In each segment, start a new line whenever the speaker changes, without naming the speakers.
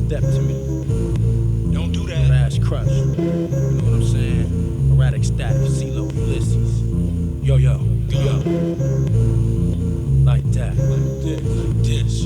step to me.
Don't do that.
Ash crush. You know what I'm saying? Earatik Statik, CeeLo, Ulysses. Yo. Like that.
Like this.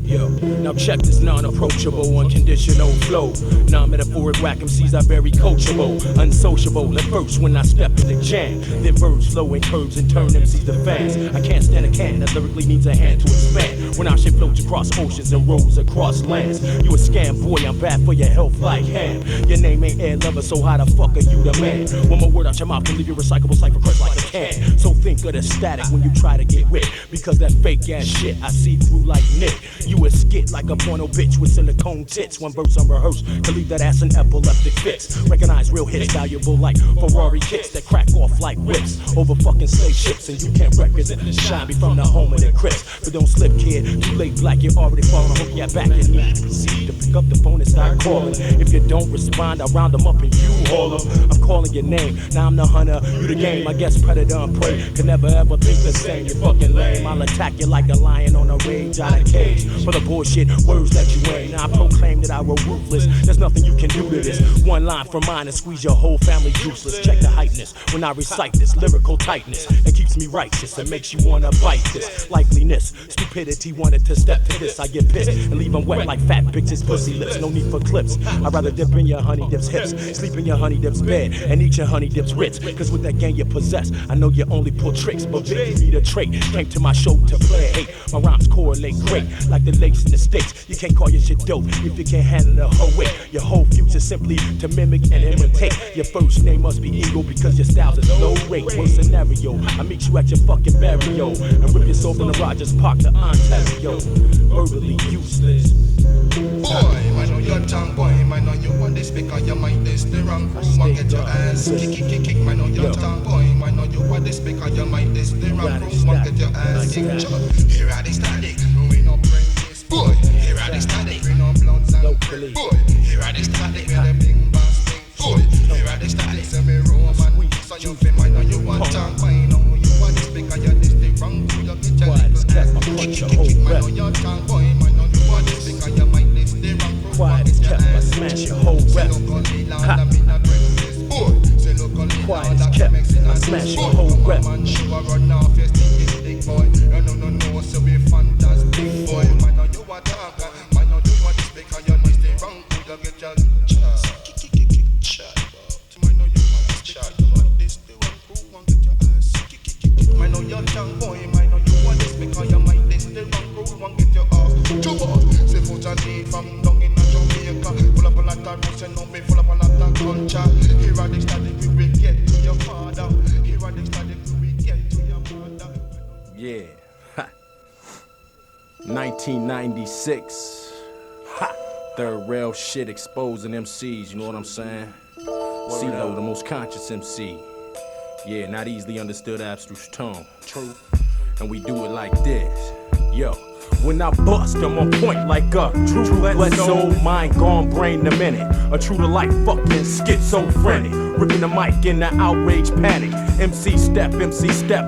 Yo, now check this non-approachable, unconditional flow. Non-metaphoric whack MCs are very coachable, unsociable at first when I step in the jam. Then verbs flow in curves and turn MCs to fans. I can't stand a can that lyrically needs a hand to expand. When our shit floats across oceans and rolls across lands. You a scam boy, I'm bad for your health like ham. Your name ain't Air Lover, so how the fuck are you the man? One more word out your mouth can leave your recyclable cipher crushed like a can. So think of the static when you try to get wit, because that fake ass shit I see through like Nick. You a skit like a porno bitch with silicone tits. One verse unrehearsed to leave that ass in epileptic fits. Recognize real hits, valuable like Ferrari kicks that crack off like whips over fucking spaceships. And you can't represent shine me from the home of the crisp. But don't slip, kid. Too late, black. You're already falling. I hope you're back and need to proceed to pick up the phone and start calling. If you don't respond, I'll round them up and you haul them. I'm calling your name. Now I'm the hunter. You the game. I guess predator and prey can never ever think the same. You're fucking lame. I'll attack you like a lion on a rage out of cage. For the bullshit words that you ain't. Now I proclaim that I wrote ruthless. There's nothing you can do to this. One line from mine and squeeze your whole family juiceless. Check the heightness when I recite this lyrical tightness that keeps me righteous and makes you wanna bite this. Likeliness, stupidity wanted to step to this. I get pissed and leave them wet like fat bitches' pussy lips. No need for clips. I'd rather dip in your honey dip's hips, sleep in your honey dip's bed, and eat your honey dip's ritz. Cause with that gang you possess, I know you only pull tricks, but victory need a trait. Came to my show to play hate. My rhymes correlate great like the lakes in the States. You can't call your shit dope if you can't handle the whole weight. Your whole future simply to mimic and imitate. Your first name must be Eagle because your style's is low rate. One scenario, I meet you at your fucking burial and rip your soul from the Rogers Park to Ontario. Verbally useless.
Boy, I know your tongue, boy. I know you want this because you might this the wrong room and get your ass kick. I know your tongue, boy. I know you want this because you might this the wrong room and get your ass kicked. Earatik Statik, we no practice, boy. Earatik Statik, we no bloods and boy. Earatik Statik, we the bling bass thing, boy. Earatik Statik, say me Roman, so you feel I know you want tongue, I know you want this because you this the wrong room, you get your ass kick. I know your tongue, boy. I know you want this because you might this the wrong room.
Quiet as kept, I smash your whole rep. Quiet as kept, I smash your whole rep.
No, so be fantastic, boy. I know you are talking, I know you want this because you might the wrong room, you get your chat. I know you want this chat, but this the wrong room, get your ass kicked. I know your tongue, boy. I know you want this because you might this the wrong room, get your ass kicked. Say put a day from down in Jamaica, full up a lot of roots and know me full up a lot of culture. Earatik Statik, we will get to your father. Earatik Statik, we will get to your mother.
Yeah. 1996. Third rail shit exposing MCs, you know what I'm saying? CeeLo, the most conscious MC. Yeah, not easily understood abstruse tone. True. And we do it like this. Yo. When I bust, I'm on point like a true soul, mind gone, brain a minute. A true to life fucking schizophrenic. Ripping the mic in the outrage panic. MC step,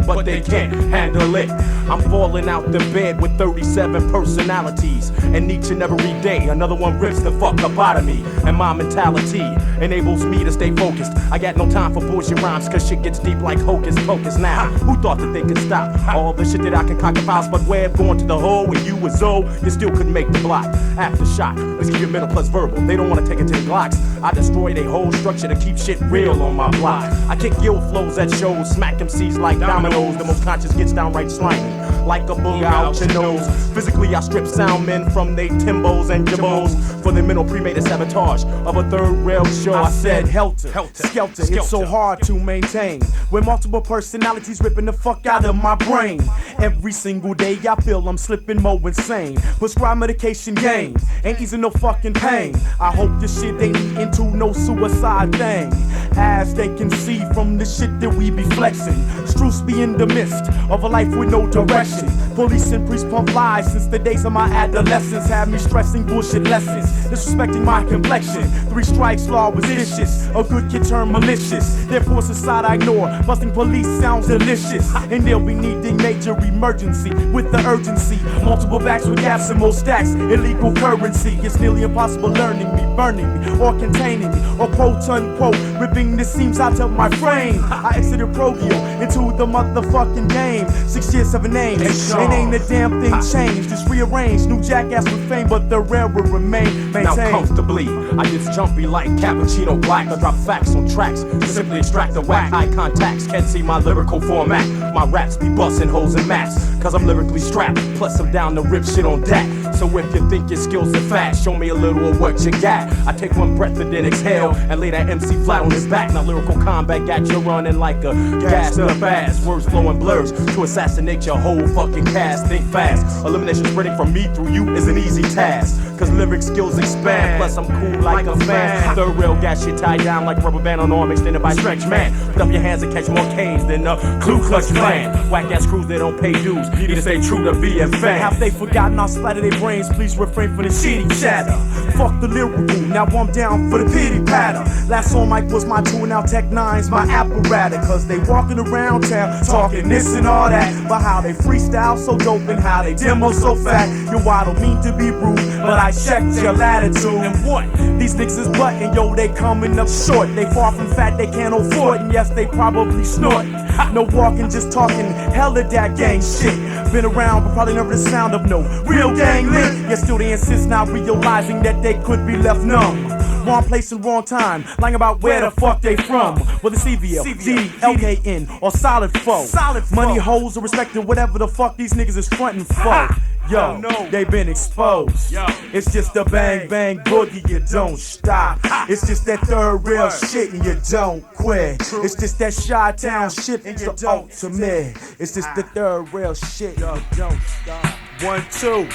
but they can't handle it. I'm falling out the bed with 37 personalities. And each and every day, another one rips the fuck up out of me. And my mentality enables me to stay focused. I got no time for bullshit rhymes, cause shit gets deep like hocus pocus. Now, who thought that they could stop all the shit that I can cock a files? But where going to the hole when you was old, you still couldn't make the block. Aftershock, let's keep your mental plus verbal. They don't wanna take it to the Glocks. I destroy their whole structure to keep shit real on my block. I kick guild flows at shows, smack MCs like dominoes. The most conscious gets downright slimy, like a booger out your nose. Physically, I strip sound men from they Timbos and Jabos for their mental premeditated sabotage of a third rail show. I said helter, skelter, it's so hard to maintain with multiple personalities ripping the fuck out of my brain. Every single day I feel I'm slipping more insane. Prescribe medication game, ain't easing no fucking pain. I hope this shit ain't leading to no suicide thing. As they can see from the shit that we be flexing. Struce be in the midst of a life with no direction.
legend. Police and priests pump lies since the days of my adolescence. Had me stressing bullshit lessons, disrespecting my complexion. 3 strikes, law was vicious. A good kid turned malicious. Therefore, society I ignore. Busting police sounds delicious. And they'll be needing major emergency with the urgency. Multiple backs with gaps and more stacks. Illegal currency. It's nearly impossible learning me, burning me, or containing me, or quote unquote ripping the seams out of my frame. I exited Progio into the motherfucking game. 6 years, 7 names. And ain't a damn thing changed. Just rearranged. New jackass with fame, but the rare will remain maintained.
Now comfortably, I just jumpy like cappuccino black. I drop facts on tracks to simply extract the whack. Eye contacts can't see my lyrical format. My raps be busting holes in mats, cause I'm lyrically strapped. Plus I'm down to rip shit on that. So if you think your skills are fat, show me a little of what you got. I take one breath and then exhale and lay that MC flat on his back. Now lyrical combat got you running like a gassed up ass. Words flowing blurs to assassinate your whole fucking cast. Think fast, elimination spreading from me through you is an easy task, cause lyric skills expand. Plus I'm cool like a fan. Third rail got shit tied down like rubber band on arm extended by stretch man. Put up your hands and catch more K's than the Ku Klux Klan. Whack ass crews that don't pay dues, need to stay true to being fans.
Have they forgotten I'll splatter their brains? Please refrain from the shitty chatter. Fuck the lyrical, now I'm down for the pity patter. Last song mic was my tool, now Tech 9's my apparatus. Cause they walking around town talking this and all that, but how they freestyle so dope and how they demo so fat. Yo, I don't mean to be rude, but I checked your latitude. And what? These niggas is button, yo, they coming up short. They far from fat, they can't afford, and yes, they probably snort. No walking, just talking, hella that gang shit. Been around, but probably never the sound of no real gang lit. Yet still they insist, not realizing that they could be left numb. Wrong place and wrong time, lying about where the fuck they from. Whether CVL, D, LKN, or solid foe. Money, hoes, or respecting whatever the fuck these niggas is frontin' for. Yo, they been exposed. It's just a bang bang boogie, you don't stop. It's just that third real shit and you don't quit. It's just that Chi-Town shit and you don't submit. It's just the third real shit and you don't stop. 1, 2.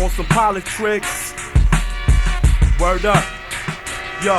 On some politics. Word up. Yo.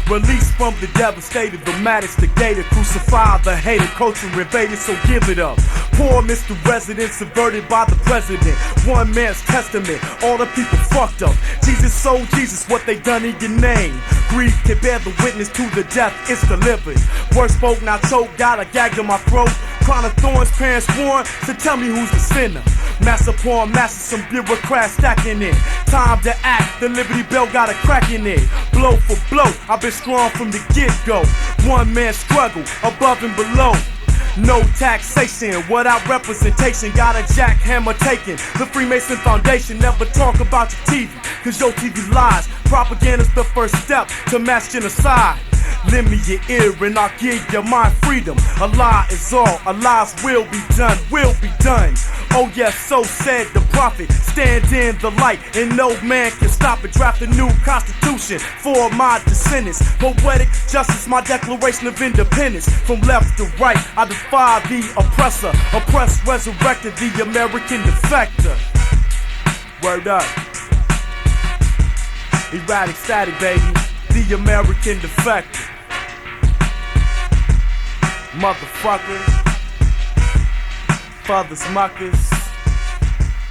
Released from the devastated, the mad instigator, crucify the hater, culture invaded, so give it up. Poor Mr. Resident, subverted by the president. One man's testament, all the people fucked up. Jesus, so Jesus, what they done in your name. Greed can bear the witness to the death, it's delivered. Words spoke, not choke, got a gag in my throat. Crown of thorns, parents sworn, so tell me who's the sinner. Master upon master, some bureaucrats stacking it. Time to act, the Liberty Bell got a crack in it. Blow for blow, I've been strong from the get-go. One man struggle, above and below. No taxation, without representation. Got a jackhammer taken. The Freemason Foundation. Never talk about your TV, cause your TV lies. Propaganda's the first step to mass genocide. Lend me your ear and I'll give you my freedom. A lie is all, a lie's will be done, will be done. Oh yes, so said the prophet. Stand in the light and no man can stop it. Draft a new constitution for my descendants. Poetic justice, my declaration of independence. From left to right, I defy the oppressor. Oppressed, resurrected, the American Defector. Word up. Earatik Statik, baby. The American Defector. Motherfuckers, fathers muckers,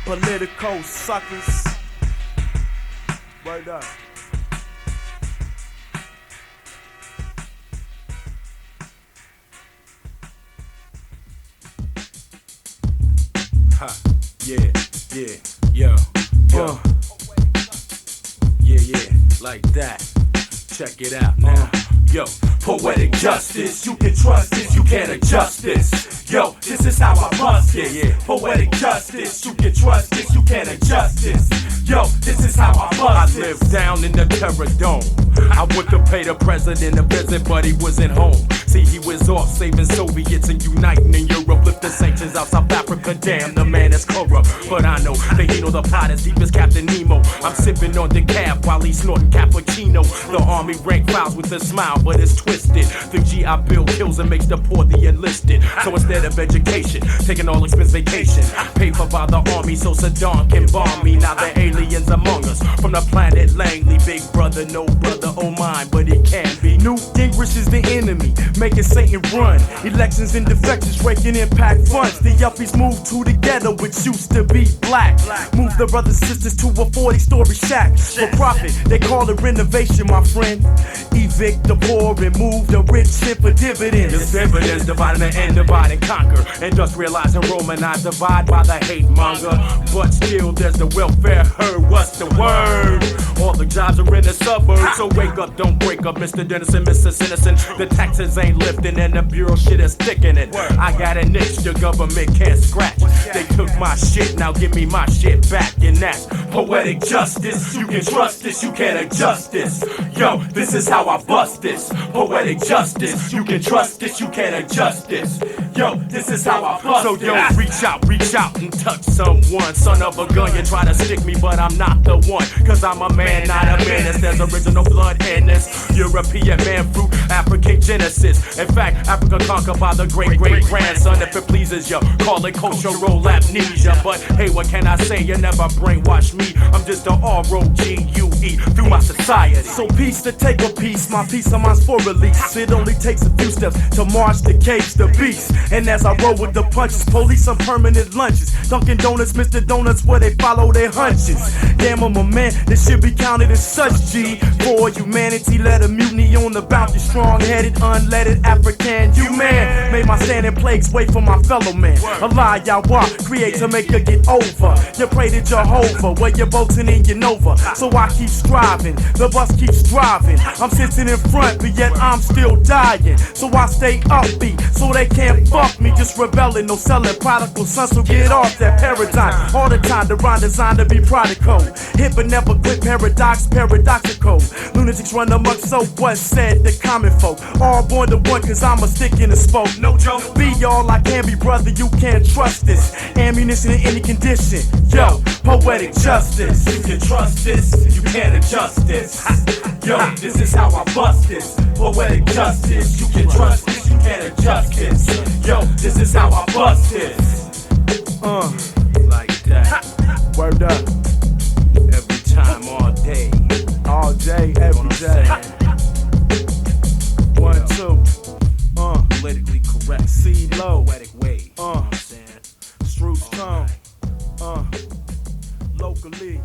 political suckers. Word up.
Ha, yeah, yo. Yeah, like that. Check it out now. Yo, poetic justice, you can trust this, you can't adjust this. Yo, this is how I bust it. Yeah. Poetic justice, you can trust this, you can't adjust this. Yo, this is how I bust it. I live down in the Terror Dome. I went to pay the president a visit, but he wasn't home. See, he was off saving Soviets and uniting in Europe. Lift the sanctions out South Africa, damn, the man is corrupt. But I know that he know the pot as deep as Captain Nemo. I'm sipping on decaf while he's snorting cappuccino. The army rank files with a smile, but it's twisted. The GI Bill kills and makes the poor the enlisted. So instead of education, taking all expense vacation. Paid for by the army so Sadat can bomb me. Now the aliens among us from the planet Langley. Big brother, no brother. brother, oh mine, but he can be.
Newt Gingrich is the enemy, making Satan run. Elections and defections, raking impact funds. The yuppies moved to the ghetto, which used to be black. Moved the brothers and sisters to a 40-story shack. For profit, they call it renovation, my friend. Evict the poor and move the rich in for dividends.
This dividends divide and divide and conquer. Industrialize and Romanize, divide by the hate monger. But still there's the welfare herd, what's the word? All the jobs are in the suburbs, so wake up, don't break up, Mr. Dennison, Mr. Citizen. The taxes ain't lifting and the bureau shit is sticking it. I got an itch the government can't scratch. They took my shit, now give me my shit back, and that's poetic justice. You can trust this, you can't adjust this. Yo, this is how I bust this. Poetic justice. You can trust this, you can't adjust this. Yo, this is how I bust this. So yo, reach out and touch someone. Son of a gun, you try to stick me, but I'm not the one. Cause I'm a man, not a menace. There's original blood in this. European man fruit, African genesis. In fact, Africa conquered by the great-great-grandson. If it pleases you, call it cultural amnesia. But hey, what can I say? You never brainwash me. I'm just a R-O-G-U-E through my society.
So peace to take a piece, my piece of mine's for release. It only takes a few steps to march the cage the beast. And as I roll with the punches, police on permanent lunches. Dunkin' Donuts, Mr. Donuts, where they follow their hunches. Damn, I'm a man, this should be counted as such, G. For humanity, let a mutiny on the bounty. Strong-headed, unleaded, African human. Made my standing plagues wait for my fellow man. Allah, Yahweh, create to make you get over. You pray to Jehovah, where you're bolting in your Nova. So I keep striving, the bus keeps driving. I'm sitting in front, but yet I'm still dying. So I stay upbeat, so they can't fuck me. Just rebelling, no selling prodigal sons, so get off that paradigm. All the time, the rhyme designed to be prodigal. Hit but never quit, paradoxical. Lunatics run amok, so what said the common folk? All born to one, cause I'm a stick in the spoke. No joke, be all I can be, brother, you can't trust this. Ammunition in any condition, yo, poetic justice.
You can trust this, you can't adjust this. Yo, this is how I bust this. Poetic justice. You can trust this, you can't adjust this. Yo, this is how I bust this. Like that.
Word up.
Every time, all day,
every day. 1, 2.
Politically correct.
C low.
Poetic way. You know what I'm saying?
Struce tone. Locally.